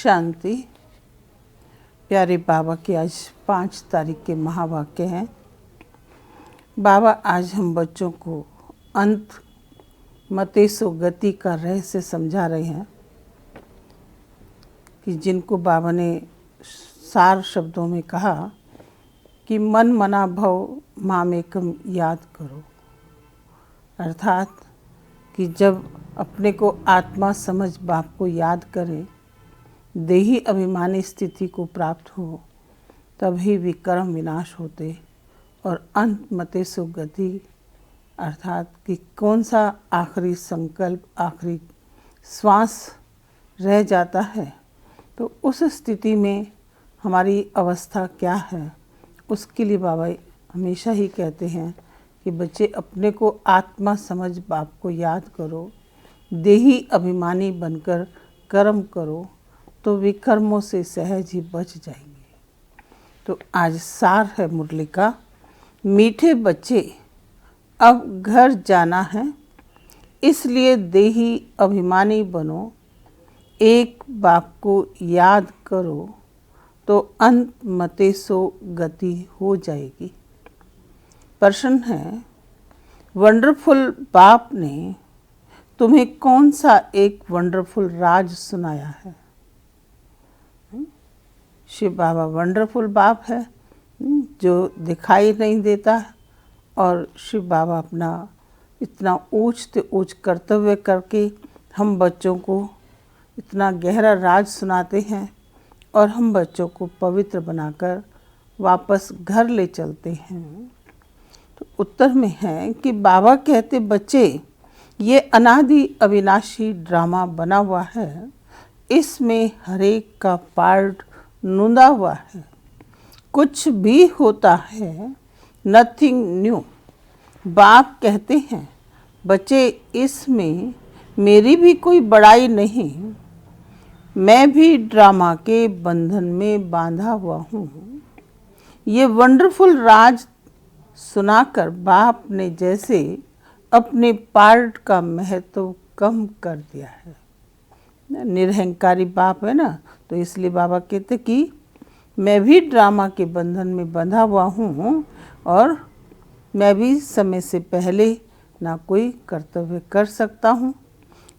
शांति। प्यारे बाबा के आज 5 तारीख के महावाक्य हैं। बाबा आज हम बच्चों को अंत मते सो गति का रहस्य समझा रहे हैं कि जिनको बाबा ने सार शब्दों में कहा कि मन मना भव मामेकम याद करो, अर्थात कि जब अपने को आत्मा समझ बाप को याद करें, देही अभिमानी स्थिति को प्राप्त हो, तभी विकर्म विनाश होते और अंत मते सो गति, अर्थात कि कौन सा आखिरी संकल्प, आखिरी श्वास रह जाता है, तो उस स्थिति में हमारी अवस्था क्या है, उसके लिए बाबा हमेशा ही कहते हैं कि बच्चे अपने को आत्मा समझ बाप को याद करो, देही अभिमानी बनकर कर्म करो, तो विकर्मों से सहज ही बच जाएंगे। तो आज सार है मुरली का, मीठे बच्चे अब घर जाना है, इसलिए देही अभिमानी बनो, एक बाप को याद करो, तो अंत मते सो गति हो जाएगी। प्रश्न है, वंडरफुल बाप ने तुम्हें कौन सा एक वंडरफुल राज सुनाया है? शिव बाबा वंडरफुल बाप है जो दिखाई नहीं देता, और शिव बाबा अपना इतना ऊंच से ऊंच कर्तव्य करके हम बच्चों को इतना गहरा राज सुनाते हैं और हम बच्चों को पवित्र बनाकर वापस घर ले चलते हैं। तो उत्तर में है कि बाबा कहते, बच्चे ये अनादि अविनाशी ड्रामा बना हुआ है, इसमें हरेक का पार्ट नूंदा हुआ है, कुछ भी होता है नथिंग न्यू। बाप कहते हैं, बच्चे इसमें मेरी भी कोई बड़ाई नहीं, मैं भी ड्रामा के बंधन में बांधा हुआ हूँ। ये वंडरफुल राज सुनाकर बाप ने जैसे अपने पार्ट का महत्व कम कर दिया है। निरहंकारी बाप है ना, तो इसलिए बाबा कहते कि मैं भी ड्रामा के बंधन में बंधा हुआ हूँ और मैं भी समय से पहले ना कोई कर्तव्य कर सकता हूँ,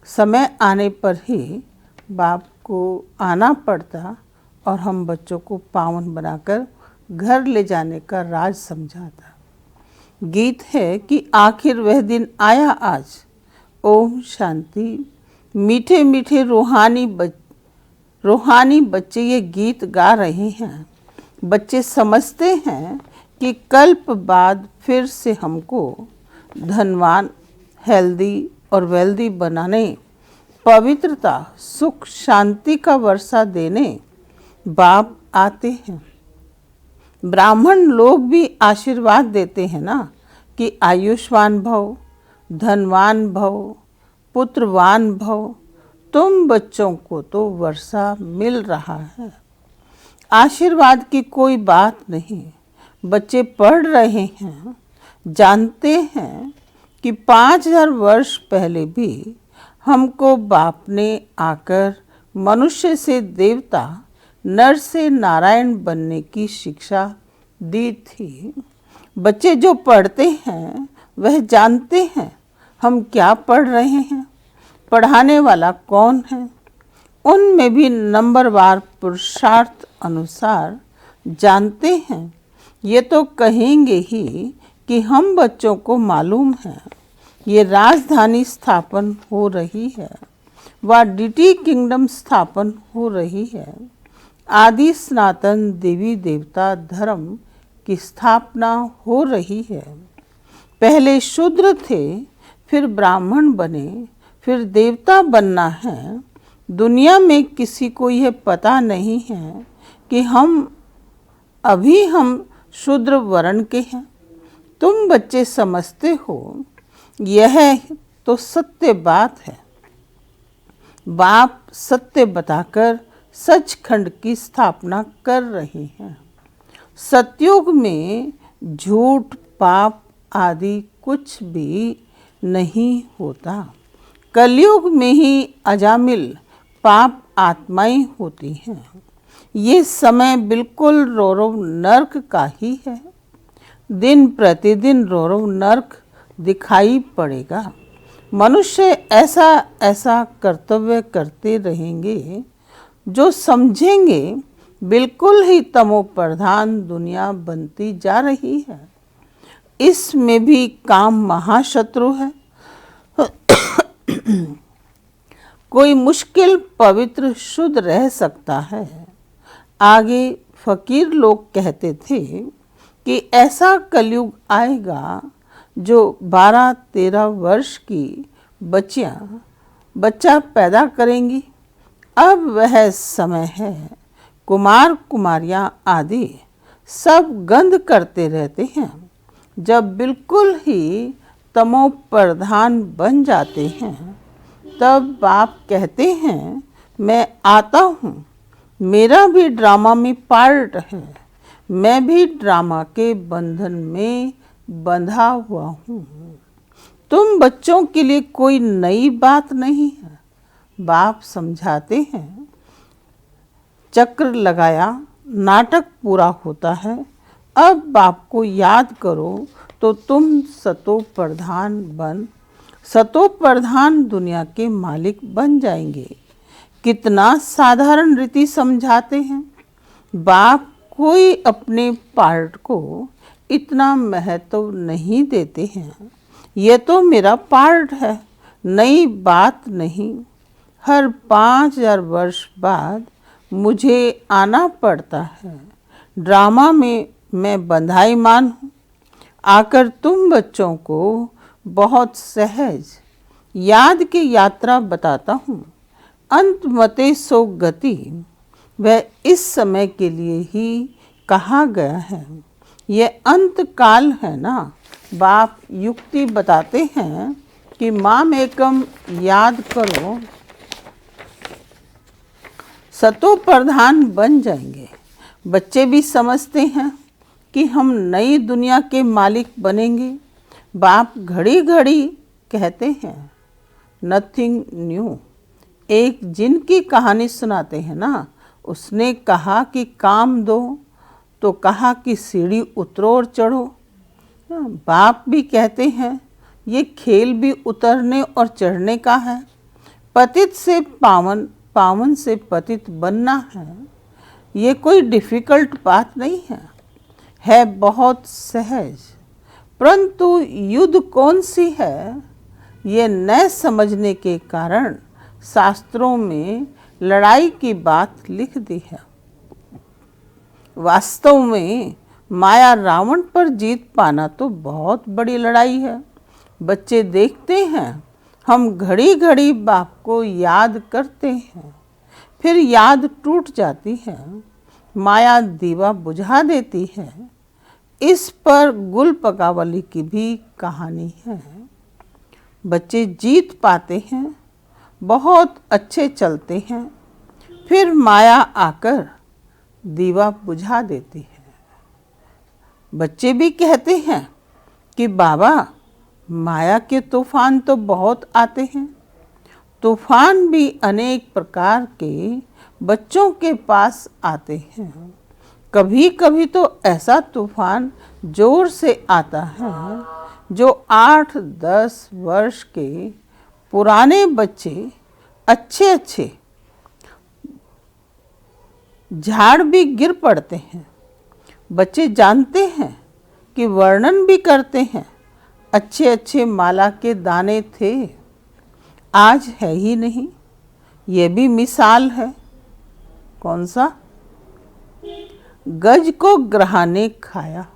समय आने पर ही बाप को आना पड़ता और हम बच्चों को पावन बनाकर घर ले जाने का राज समझाता। गीत है कि आखिर वह दिन आया आज। ओम शांति। मीठे मीठे रूहानी बच्चे ये गीत गा रहे हैं। बच्चे समझते हैं कि कल्प बाद फिर से हमको धनवान, हेल्दी और वेल्दी बनाने, पवित्रता, सुख, शांति का वर्षा देने बाप आते हैं। ब्राह्मण लोग भी आशीर्वाद देते हैं ना कि आयुष्मान भव, धनवान भव, पुत्रवान भव। तुम बच्चों को तो वर्षा मिल रहा है, आशीर्वाद की कोई बात नहीं। बच्चे पढ़ रहे हैं, जानते हैं कि 5000 वर्ष पहले भी हमको बाप ने आकर मनुष्य से देवता, नर से नारायण बनने की शिक्षा दी थी। बच्चे जो पढ़ते हैं वह जानते हैं हम क्या पढ़ रहे हैं, पढ़ाने वाला कौन है। उनमें भी नंबरवार पुरुषार्थ अनुसार जानते हैं। ये तो कहेंगे ही कि हम बच्चों को मालूम है ये राजधानी स्थापन हो रही है, व डिटी किंगडम स्थापन हो रही है। आदि सनातन देवी देवता धर्म की स्थापना हो रही है। पहले शूद्र थे, फिर ब्राह्मण बने, फिर देवता बनना है। दुनिया में किसी को यह पता नहीं है कि हम शूद्र वर्ण के हैं। तुम बच्चे समझते हो, यह तो सत्य बात है। बाप सत्य बताकर सचखंड की स्थापना कर रहे हैं। सतयुग में झूठ, पाप आदि कुछ भी नहीं होता। कलयुग में ही अजामिल पाप आत्माएं होती हैं। ये समय बिल्कुल रौरव नर्क का ही है। दिन प्रतिदिन रौरव नर्क दिखाई पड़ेगा। मनुष्य ऐसा ऐसा कर्तव्य करते रहेंगे जो समझेंगे बिल्कुल ही तमो प्रधान दुनिया बनती जा रही है। इसमें भी काम महाशत्रु है। कोई मुश्किल पवित्र शुद्ध रह सकता है। आगे फकीर लोग कहते थे कि ऐसा कलयुग आएगा जो 12-13 वर्ष की बच्चा पैदा करेंगी। अब वह समय है। कुमार कुमारियां आदि सब गंध करते रहते हैं। जब बिल्कुल ही तमो प्रधान बन जाते हैं तब बाप कहते हैं मैं आता हूँ, मेरा भी ड्रामा में पार्ट है, मैं भी ड्रामा के बंधन में बंधा हुआ हूँ। तुम बच्चों के लिए कोई नई बात नहीं है। बाप समझाते हैं, चक्र लगाया, नाटक पूरा होता है। अब बाप को याद करो तो तुम सतो प्रधान दुनिया के मालिक बन जाएंगे। कितना साधारण रीति समझाते हैं। बाप कोई अपने पार्ट को इतना महत्व नहीं देते हैं। ये तो मेरा पार्ट है, नई बात नहीं। हर 5000 वर्ष बाद मुझे आना पड़ता है। ड्रामा में मैं बंधाईमान हूँ। आकर तुम बच्चों को बहुत सहज याद की यात्रा बताता हूँ। अंत मते सो गति, वह इस समय के लिए ही कहा गया है। ये अंत काल है ना। बाप युक्ति बताते हैं कि माम एकम याद करो, सतो प्रधान बन जाएंगे। बच्चे भी समझते हैं कि हम नई दुनिया के मालिक बनेंगे। बाप घड़ी घड़ी कहते हैं नथिंग न्यू। एक जिन की कहानी सुनाते हैं ना, उसने कहा कि काम दो तो कहा कि सीढ़ी उतरो और चढ़ो। बाप भी कहते हैं ये खेल भी उतरने और चढ़ने का है। पतित से पावन, पावन से पतित बनना है। ये कोई डिफ़िकल्ट बात नहीं है बहुत सहज। परंतु युद्ध कौन सी है, ये न समझने के कारण शास्त्रों में लड़ाई की बात लिख दी है। वास्तव में माया रावण पर जीत पाना तो बहुत बड़ी लड़ाई है। बच्चे देखते हैं हम घड़ी घड़ी बाप को याद करते हैं, फिर याद टूट जाती है। माया दीवा बुझा देती है। इस पर गुल पकावली की भी कहानी है। बच्चे जीत पाते हैं, बहुत अच्छे चलते हैं, फिर माया आकर दीवा बुझा देती है। बच्चे भी कहते हैं कि बाबा माया के तूफान तो बहुत आते हैं। तूफान भी अनेक प्रकार के बच्चों के पास आते हैं। कभी कभी तो ऐसा तूफान जोर से आता है जो 8-10 वर्ष के पुराने बच्चे अच्छे झाड़ भी गिर पड़ते हैं। बच्चे जानते हैं कि वर्णन भी करते हैं, अच्छे माला के दाने थे, आज है ही नहीं। ये भी मिसाल है। कौन सा? गज को ग्रह ने खाया।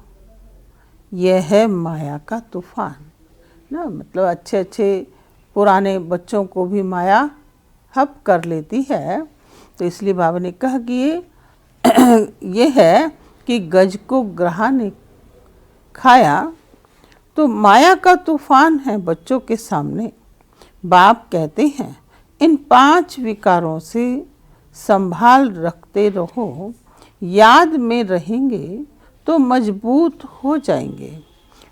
यह है माया का तूफान ना। मतलब अच्छे पुराने बच्चों को भी माया हप कर लेती है। तो इसलिए बाबा ने कहा कि ये है कि गज को ग्रह ने खाया। तो माया का तूफान है बच्चों के सामने। बाप कहते हैं इन 5 विकारों से संभाल रखते रहो। याद में रहेंगे तो मजबूत हो जाएंगे।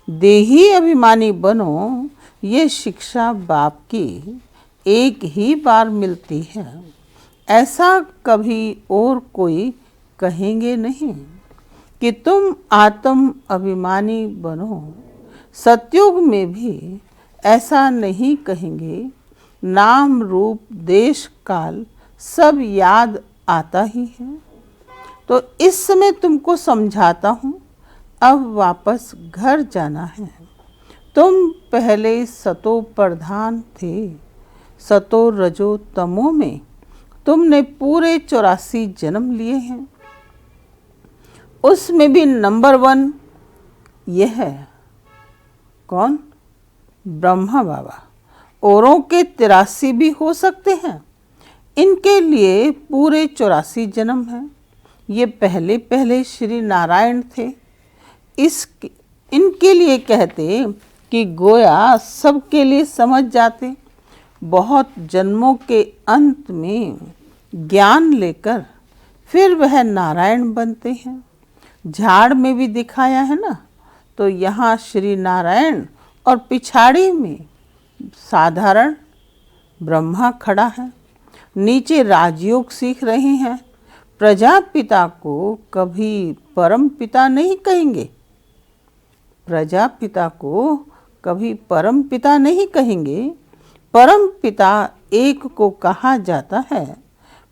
देही अभिमानी बनो, ये शिक्षा बाप की एक ही बार मिलती है। ऐसा कभी और कोई कहेंगे नहीं कि तुम आत्म अभिमानी बनो। सतयुग में भी ऐसा नहीं कहेंगे। नाम रूप देश काल सब याद आता ही है। तो इस समय तुमको समझाता हूँ, अब वापस घर जाना है। तुम पहले सतो प्रधान थे। सतो रजो तमो में तुमने पूरे 84 जन्म लिए हैं। उसमें भी नंबर 1 यह है, कौन? ब्रह्मा बाबा। औरों के 83 भी हो सकते हैं, इनके लिए पूरे 84 जन्म हैं। ये पहले पहले श्री नारायण थे। इनके लिए कहते कि गोया सबके लिए समझ जाते। बहुत जन्मों के अंत में ज्ञान लेकर फिर वह नारायण बनते हैं। झाड़ में भी दिखाया है ना, तो यहाँ श्री नारायण और पिछाड़ी में साधारण ब्रह्मा खड़ा है। नीचे राजयोग सीख रहे हैं। प्रजापिता को कभी परम पिता नहीं कहेंगे। प्रजापिता को कभी परम पिता नहीं कहेंगे। परम पिता एक को कहा जाता है,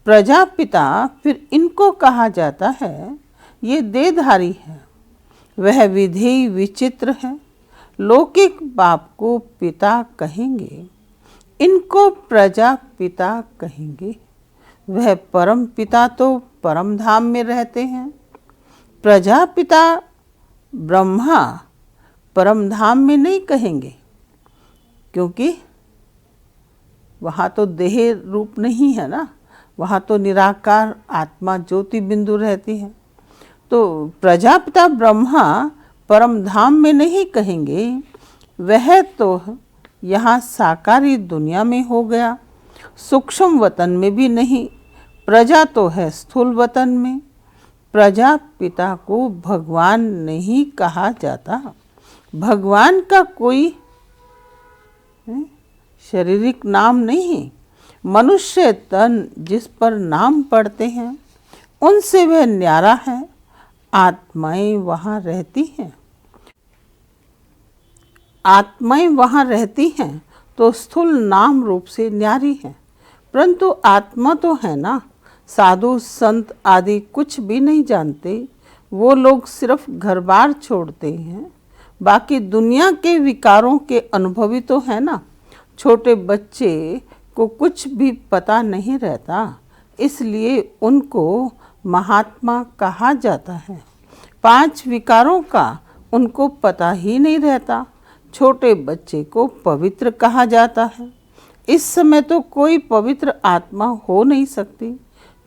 प्रजापिता फिर इनको कहा जाता है। ये देहधारी है। वह विधेय विचित्र है। लौकिक बाप को पिता कहेंगे, इनको प्रजापिता कहेंगे। वह परम पिता तो परम धाम में रहते हैं। प्रजापिता ब्रह्मा परम धाम में नहीं कहेंगे, क्योंकि वहाँ तो देह रूप नहीं है ना, वहाँ तो निराकार आत्मा ज्योति बिंदु रहती है। तो प्रजापिता ब्रह्मा परम धाम में नहीं कहेंगे। वह तो यहाँ साकारी दुनिया में हो गया, सूक्ष्म वतन में भी नहीं। प्रजा तो है स्थूल वतन में। प्रजापिता को भगवान नहीं कहा जाता। भगवान का कोई शारीरिक नाम नहीं। मनुष्य तन जिस पर नाम पढ़ते हैं, उनसे वह न्यारा है। आत्माएं वहाँ रहती हैं। आत्माएं वहाँ रहती हैं तो स्थूल नाम रूप से न्यारी है, परंतु आत्मा तो है ना। साधु संत आदि कुछ भी नहीं जानते। वो लोग सिर्फ घर बार छोड़ते हैं, बाकी दुनिया के विकारों के अनुभवी तो है ना। छोटे बच्चे को कुछ भी पता नहीं रहता, इसलिए उनको महात्मा कहा जाता है। 5 विकारों का उनको पता ही नहीं रहता। छोटे बच्चे को पवित्र कहा जाता है। इस समय तो कोई पवित्र आत्मा हो नहीं सकती।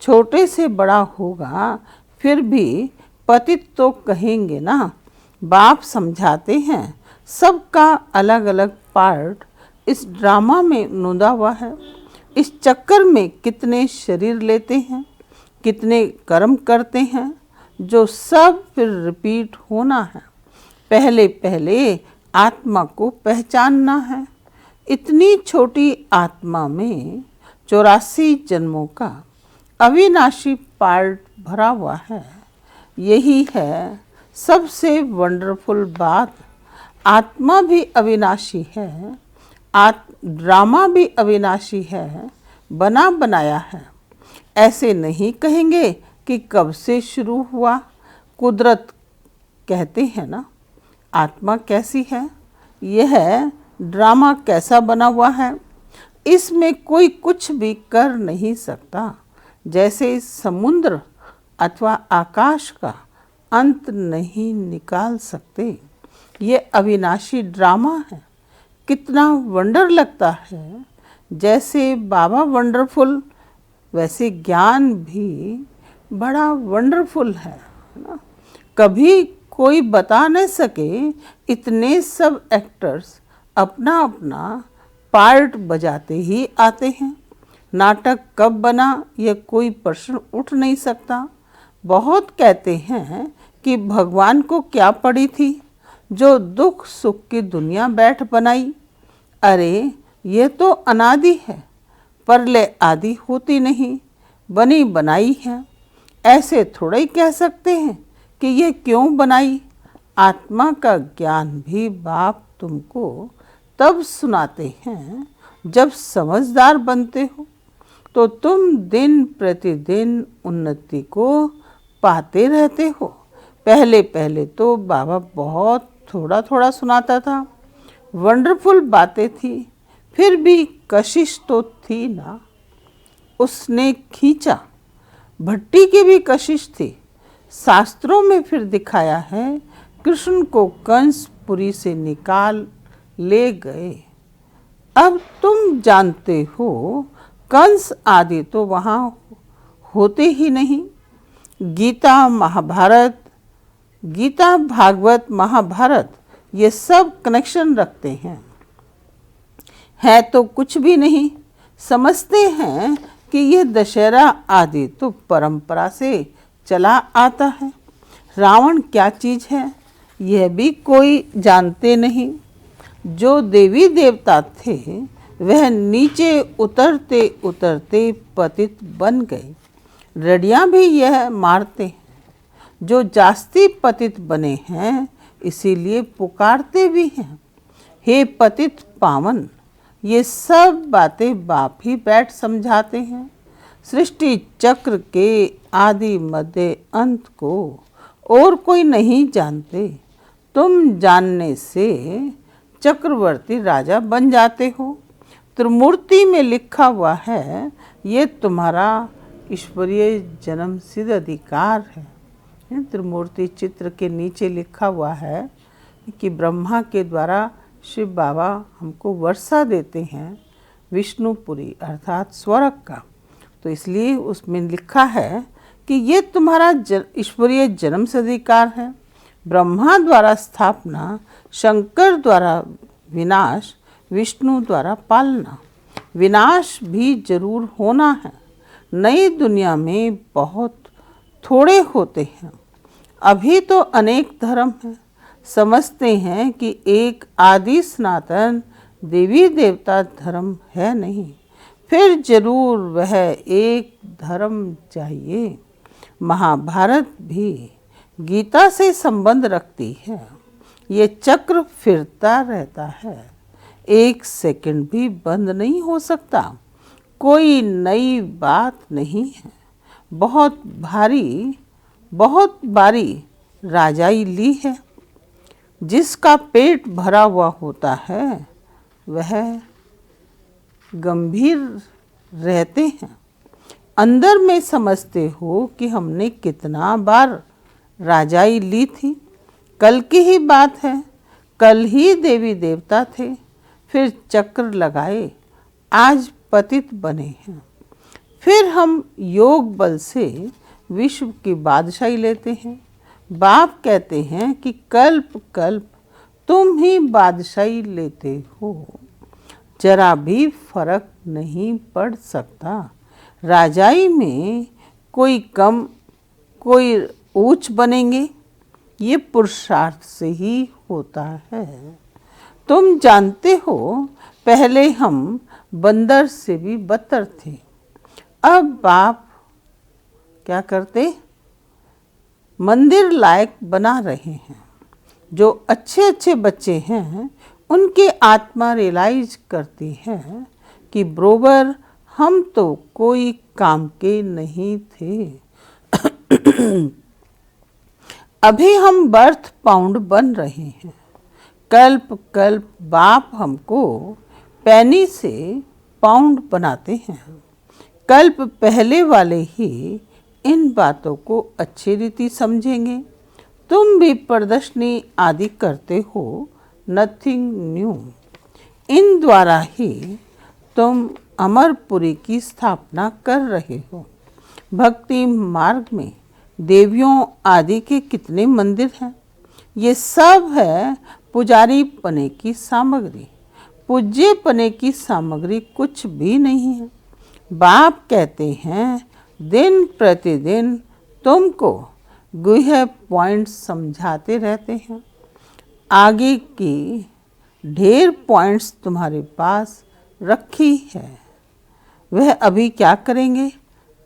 छोटे से बड़ा होगा फिर भी पतित तो कहेंगे ना। बाप समझाते हैं, सबका अलग अलग पार्ट इस ड्रामा में नोंदा हुआ है। इस चक्कर में कितने शरीर लेते हैं, कितने कर्म करते हैं, जो सब फिर रिपीट होना है। पहले पहले आत्मा को पहचानना है। इतनी छोटी आत्मा में 84 जन्मों का अविनाशी पार्ट भरा हुआ है। यही है सबसे वंडरफुल बात। आत्मा भी अविनाशी है, ड्रामा भी अविनाशी है, बना बनाया है। ऐसे नहीं कहेंगे कि कब से शुरू हुआ। कुदरत कहते हैं ना, आत्मा कैसी है, यह ड्रामा कैसा बना हुआ है, इसमें कोई कुछ भी कर नहीं सकता। जैसे समुद्र अथवा आकाश का अंत नहीं निकाल सकते। ये अविनाशी ड्रामा है। कितना वंडर लगता है। जैसे बाबा वंडरफुल, वैसे ज्ञान भी बड़ा वंडरफुल है ना। कभी कोई बता नहीं सके। इतने सब एक्टर्स अपना अपना पार्ट बजाते ही आते हैं। नाटक कब बना यह कोई प्रश्न उठ नहीं सकता। बहुत कहते हैं कि भगवान को क्या पड़ी थी जो दुख सुख की दुनिया बैठ बनाई। अरे ये तो अनादि है, प्रलय आदि होती नहीं। बनी बनाई है। ऐसे थोड़ा ही कह सकते हैं कि ये क्यों बनाई। आत्मा का ज्ञान भी बाप तुमको तब सुनाते हैं जब समझदार बनते हो, तो तुम दिन प्रतिदिन उन्नति को पाते रहते हो। पहले पहले तो बाबा बहुत थोड़ा थोड़ा सुनाता था, वंडरफुल बातें थी, फिर भी कशिश तो थी ना। उसने खींचा, भट्टी की भी कशिश थी। शास्त्रों में फिर दिखाया है, कृष्ण को कंसपुरी से निकाल ले गए। अब तुम जानते हो कंस आदि तो वहाँ होते ही नहीं। गीता महाभारत, गीता भागवत महाभारत ये सब कनेक्शन रखते हैं, है तो कुछ भी नहीं। समझते हैं कि यह दशहरा आदि तो परंपरा से चला आता है। रावण क्या चीज़ है यह भी कोई जानते नहीं। जो देवी देवता थे वह नीचे उतरते उतरते पतित बन गए। रड़ियाँ भी यह मारते हैं। जो जास्ती पतित बने हैं इसीलिए पुकारते भी हैं, हे पतित पावन। ये सब बातें बाप ही बैठ समझाते हैं। सृष्टि चक्र के आदि मध्य अंत को और कोई नहीं जानते। तुम जानने से चक्रवर्ती राजा बन जाते हो। त्रिमूर्ति में लिखा हुआ है, ये तुम्हारा ईश्वरीय जन्म सिद्ध अधिकार है। त्रिमूर्ति चित्र के नीचे लिखा हुआ है कि ब्रह्मा के द्वारा शिव बाबा हमको वर्षा देते हैं विष्णुपुरी अर्थात स्वर्ग का। तो इसलिए उसमें लिखा है कि ये तुम्हारा ईश्वरीय जन्म से अधिकार है। ब्रह्मा द्वारा स्थापना, शंकर द्वारा विनाश, विष्णु द्वारा पालना। विनाश भी जरूर होना है। नई दुनिया में बहुत थोड़े होते हैं। अभी तो अनेक धर्म हैं। समझते हैं कि एक आदि सनातन देवी देवता धर्म है नहीं, फिर जरूर वह एक धर्म चाहिए। महाभारत भी गीता से संबंध रखती है। ये चक्र फिरता रहता है, एक सेकंड भी बंद नहीं हो सकता। कोई नई बात नहीं है। बहुत बारी राजाई ली है। जिसका पेट भरा हुआ होता है वह गंभीर रहते हैं। अंदर में समझते हो कि हमने कितना बार राजाई ली थी। कल की ही बात है, कल ही देवी देवता थे, फिर चक्र लगाए, आज पतित बने हैं। फिर हम योग बल से विश्व की बादशाही लेते हैं। बाप कहते हैं कि कल्प कल्प तुम ही बादशाही लेते हो। जरा भी फर्क नहीं पड़ सकता। राजाई में कोई कम कोई ऊंच बनेंगे, ये पुरुषार्थ से ही होता है। तुम जानते हो पहले हम बंदर से भी बदतर थे। अब बाप क्या करते, मंदिर लायक बना रहे हैं। जो अच्छे अच्छे बच्चे हैं उनकी आत्मा रियलाइज करती है कि बरोबर हम तो कोई काम के नहीं थे। अभी हम बर्थ पाउंड बन रहे हैं। कल्प कल्प बाप हमको पैनी से पाउंड बनाते हैं। कल्प पहले वाले ही इन बातों को अच्छी रीति समझेंगे। तुम भी प्रदर्शनी आदि करते हो, नथिंग न्यू। इन द्वारा ही तुम अमरपुरी की स्थापना कर रहे हो। भक्ति मार्ग में देवियों आदि के कितने मंदिर हैं। ये सब है पुजारी पने की सामग्री। पूज्य पने की सामग्री कुछ भी नहीं है। बाप कहते हैं दिन प्रतिदिन तुमको गुह्य पॉइंट्स समझाते रहते हैं। आगे की ढेर पॉइंट्स तुम्हारे पास रखी है। वह अभी क्या करेंगे,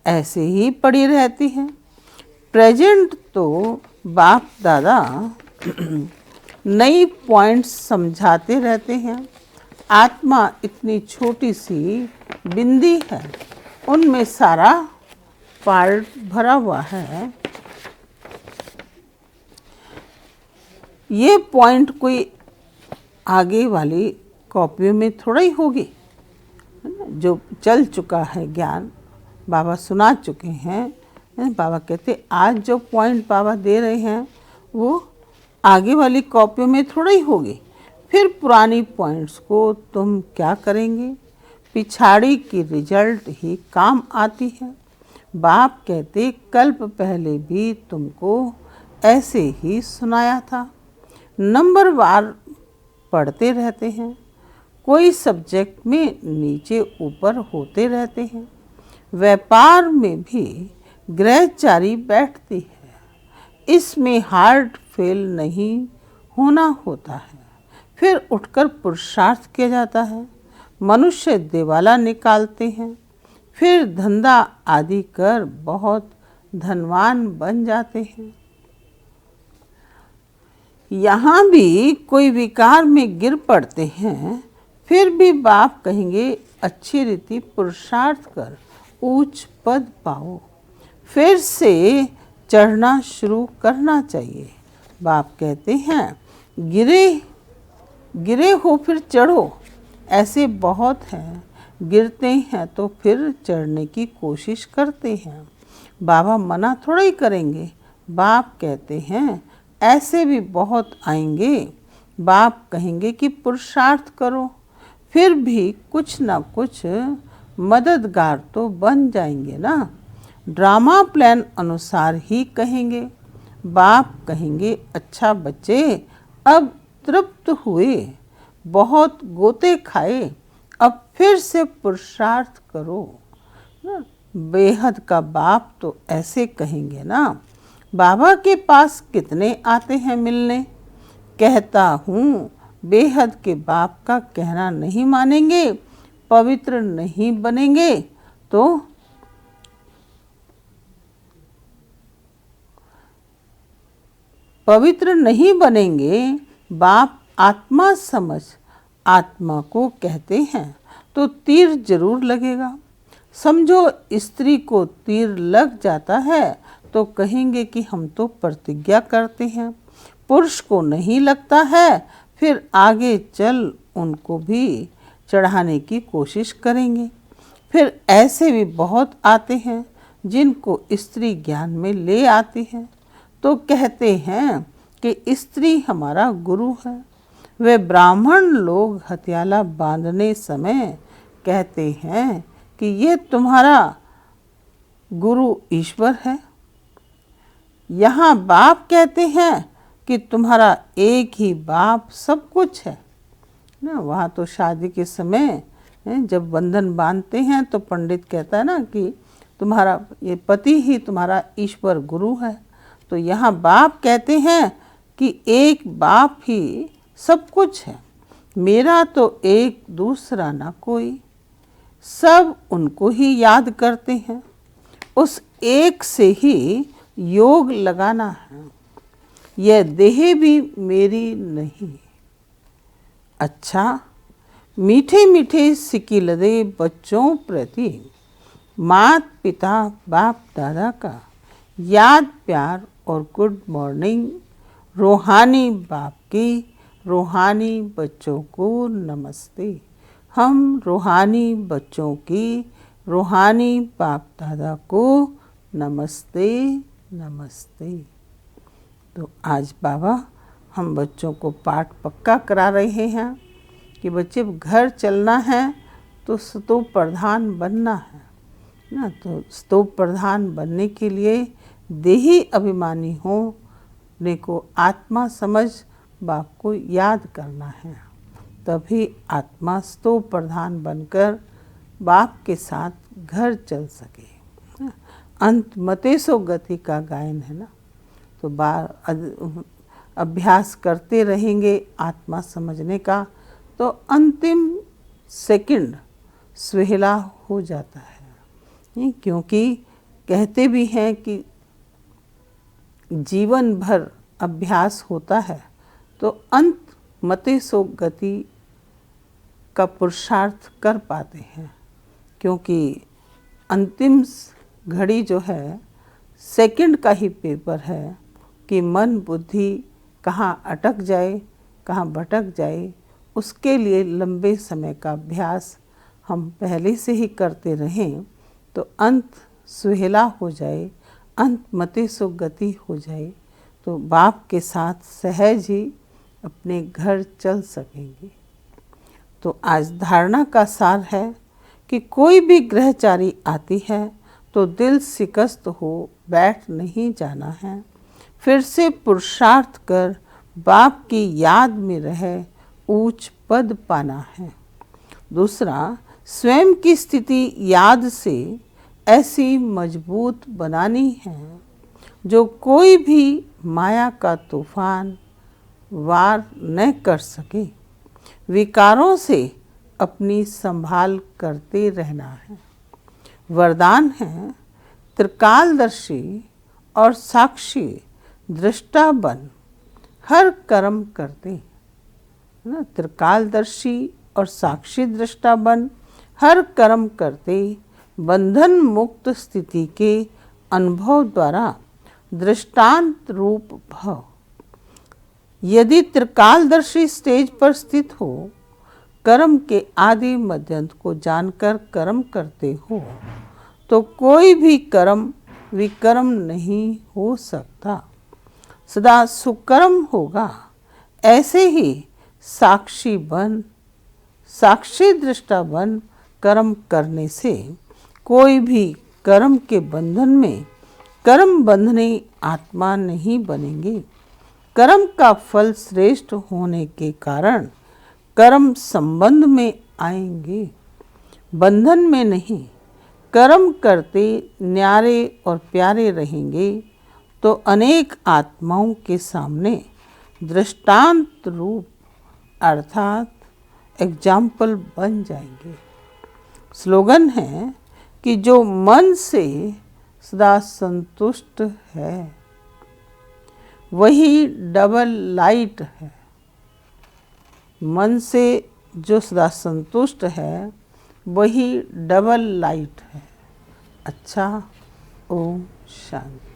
ऐसे ही पड़ी रहती है। प्रेजेंट तो बाप दादा नई पॉइंट्स समझाते रहते हैं। आत्मा इतनी छोटी सी बिंदी है, उनमें सारा पार्ट भरा हुआ है। ये पॉइंट कोई आगे वाली कॉपियों में थोड़ा ही होगी, जो चल चुका है ज्ञान, बाबा सुना चुके हैं। बाबा कहते आज जो पॉइंट बाबा दे रहे हैं वो आगे वाली कॉपियों में थोड़ा ही होगी। फिर पुरानी पॉइंट्स को तुम क्या करेंगे, पिछाड़ी की रिजल्ट ही काम आती है। बाप कहते कल्प पहले भी तुमको ऐसे ही सुनाया था। नंबरवार पढ़ते रहते हैं, कोई सब्जेक्ट में नीचे ऊपर होते रहते हैं। व्यापार में भी ग्रहचारी बैठती है, इसमें हार्ट फेल नहीं होना होता है। फिर उठकर पुरुषार्थ किया जाता है। मनुष्य दिवाला निकालते हैं, फिर धंधा आदि कर बहुत धनवान बन जाते हैं। यहाँ भी कोई विकार में गिर पड़ते हैं, फिर भी बाप कहेंगे अच्छी रीति पुरुषार्थ कर ऊंच पद पाओ, फिर से चढ़ना शुरू करना चाहिए। बाप कहते हैं गिरे हो फिर चढ़ो। ऐसे बहुत हैं, गिरते हैं तो फिर चढ़ने की कोशिश करते हैं। बाबा मना थोड़ा ही करेंगे। बाप कहते हैं ऐसे भी बहुत आएंगे। बाप कहेंगे कि पुरुषार्थ करो, फिर भी कुछ ना कुछ मददगार तो बन जाएंगे ना। ड्रामा प्लान अनुसार ही कहेंगे। बाप कहेंगे अच्छा बच्चे अब तृप्त हुए, बहुत गोते खाए, अब फिर से पुरुषार्थ करो। बेहद का बाप तो ऐसे कहेंगे ना। बाबा के पास कितने आते हैं मिलने, कहता हूँ बेहद के बाप का कहना नहीं मानेंगे, पवित्र नहीं बनेंगे तो पवित्र नहीं बनेंगे। बाप आत्मा समझ आत्मा को कहते हैं तो तीर जरूर लगेगा। समझो स्त्री को तीर लग जाता है तो कहेंगे कि हम तो प्रतिज्ञा करते हैं। पुरुष को नहीं लगता है, फिर आगे चल उनको भी चढ़ाने की कोशिश करेंगे। फिर ऐसे भी बहुत आते हैं जिनको स्त्री ज्ञान में ले आती है, तो कहते हैं कि स्त्री हमारा गुरु है। वे ब्राह्मण लोग हथियाला बांधने समय कहते हैं कि ये तुम्हारा गुरु ईश्वर है। यहाँ बाप कहते हैं कि तुम्हारा एक ही बाप सब कुछ है ना। वहाँ तो शादी के समय जब बंधन बांधते हैं तो पंडित कहता है ना कि तुम्हारा ये पति ही तुम्हारा ईश्वर गुरु है। तो यहाँ बाप कहते हैं कि एक बाप ही सब कुछ है, मेरा तो एक दूसरा ना कोई। सब उनको ही याद करते हैं, उस एक से ही योग लगाना है। यह देह भी मेरी नहीं। अच्छा मीठे मीठे सिकिलदे बच्चों प्रति मात पिता बाप दादा का याद प्यार और गुड मॉर्निंग। रूहानी बाप की रूहानी बच्चों को नमस्ते। हम रूहानी बच्चों की रूहानी बाप दादा को नमस्ते नमस्ते। तो आज बाबा हम बच्चों को पाठ पक्का करा रहे हैं कि बच्चे घर चलना है तो स्तूप प्रधान बनना है ना। तो स्तूप प्रधान बनने के लिए देही अभिमानी होने को आत्मा समझ बाप को याद करना है, तभी आत्मा स्तूप प्रधान बनकर बाप के साथ घर चल सके। अंत मतेसो गति का गायन है ना। तो अभ्यास करते रहेंगे आत्मा समझने का, तो अंतिम सेकंड सुहेला हो जाता है। क्योंकि कहते भी हैं कि जीवन भर अभ्यास होता है तो अंत मते सो गति का पुरुषार्थ कर पाते हैं, क्योंकि अंतिम घड़ी जो है सेकंड का ही पेपर है कि मन बुद्धि कहाँ अटक जाए, कहाँ भटक जाए। उसके लिए लंबे समय का अभ्यास हम पहले से ही करते रहें तो अंत सुहेला हो जाए, अंत मते सो गति हो जाए, तो बाप के साथ सहज ही अपने घर चल सकेंगे। तो आज धारणा का सार है कि कोई भी ग्रहचारी आती है तो दिल शिकस्त हो बैठ नहीं जाना है, फिर से पुरुषार्थ कर बाप की याद में रहे ऊंच पद पाना है। दूसरा, स्वयं की स्थिति याद से ऐसी मजबूत बनानी है जो कोई भी माया का तूफान वार न कर सके। विकारों से अपनी संभाल करते रहना है। वरदान है त्रिकालदर्शी और साक्षी दृष्टा बन हर कर्म करते, ना, त्रिकालदर्शी और साक्षी दृष्टा बन हर कर्म करते, बंधन मुक्त स्थिति के अनुभव द्वारा दृष्टांत रूप भव। यदि त्रिकालदर्शी स्टेज पर स्थित हो, कर्म के आदि मध्यंत को जानकर कर्म करते हो, तो कोई भी कर्म विकर्म नहीं हो सकता, सदा सुकर्म होगा। ऐसे ही साक्षी बन, साक्षी दृष्टा बन कर्म करने से कोई भी कर्म के बंधन में कर्म बंधने आत्मा नहीं बनेंगे। कर्म का फल श्रेष्ठ होने के कारण कर्म संबंध में आएंगे, बंधन में नहीं। कर्म करते न्यारे और प्यारे रहेंगे तो अनेक आत्माओं के सामने दृष्टांत रूप अर्थात एग्जाम्पल बन जाएंगे। स्लोगन है कि जो मन से सदा संतुष्ट है वही डबल लाइट है। मन से जो सदा संतुष्ट है वही डबल लाइट है। अच्छा, ओम शांति।